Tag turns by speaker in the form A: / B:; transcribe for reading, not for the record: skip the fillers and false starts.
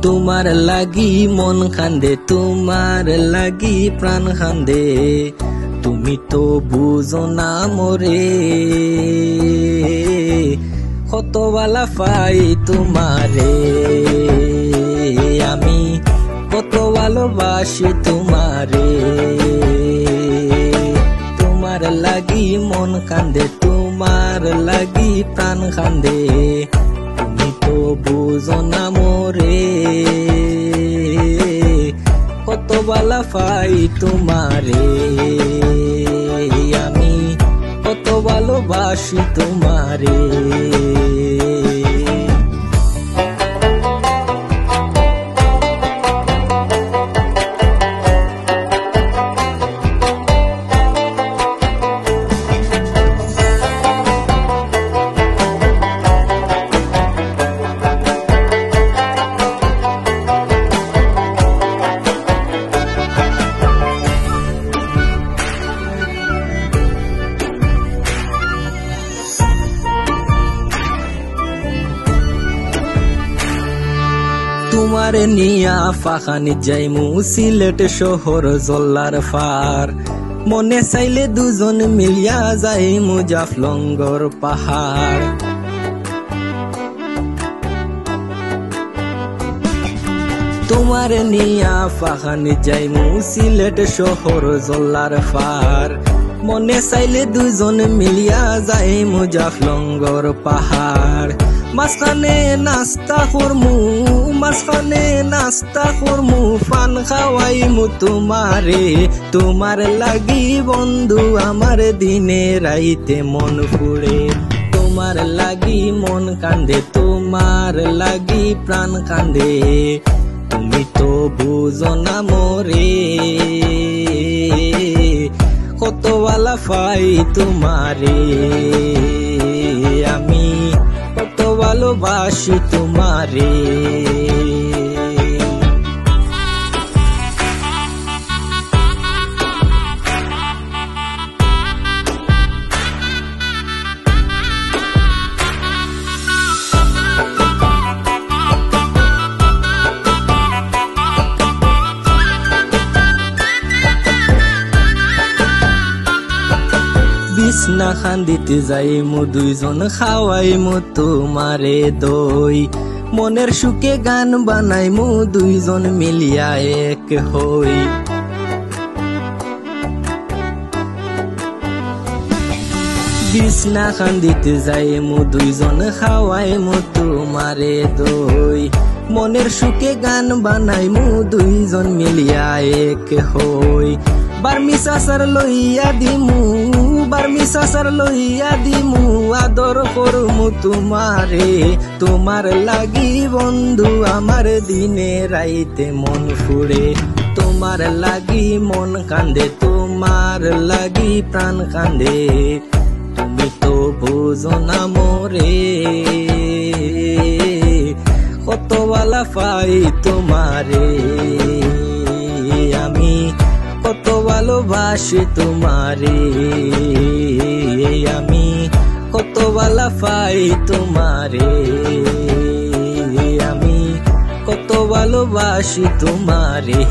A: তোমার লাগি মন কান্দে, তোমার লাগি প্রাণ কান্দে, তুমি তো বুঝো না মোরে। কত বালা পাই তোমারে, আমি কত ভালোবাসি তোমারে। তোমার লাগি মন কান্দে, তোমার লাগি প্রাণ কান্দে, তুমি তো বুঝো না মোরে। কত বালা পাই তোমারে, আমি কত ভালোবাসি তোমারে। তোমার নিয়া ফাখানি যাইমু সিলেট শহর জল্লার ফার, মনে চাইলে দুজন মিলিয়া যাইমু জাফলঙ্গর পাহাড়। তোমার নিয়া ফাখানি যাইমু সিলেট শহর জল্লার ফার, মনে চাইলে দুজন মিলিয়া যাইমু জাফলঙ্গর পাহাড়। মাঝখানে নাস্তা করমু, মাঝখানে নাস্তা করমু, পান খাওয়াইমু তোমারে। তোমার লাগি বন্ধু আমার দিনে রাইতে মন ফুড়ে, তোমার লাগি মন কান্দে, তোমার লাগি প্রাণ কান্দে, তুমি তো বুঝো না মোরে। কত ভালা পাই তোমারে, আমি কত ভালোবাসি তোমারে। বিছনা খান্দিতে যাইমু দুইজন, খাওয়াইমু তোমারে দই, মনের সুখে গান বানাইমু দুইজন মিলিয়া এক হই। বিছনা খান্দিতে যাইমু দুইজন, খাওয়াইমু তোমারে দই, মনের সুখে গান বানাইমু দুইজন মিলিয়া এক হই। বার্মি সাসার লইয়া দিমু, বার্মি সাসার লইয়া দিমু, আদর করমু তোমারে। তোমার লাগি বন্ধু আমার দিনে রাইতে মন ফুড়ে, তোমার লাগি মন কান্দে, তোমার লাগি প্রাণ কান্দে, তুমি তো বুঝো না মোরে। কত ভালা পাই তোমারে, আমি কত ভালোবাসি তোমারে। আমি কত ভালা পাই তোমারে, আমি কত ভালোবাসি তোমারে।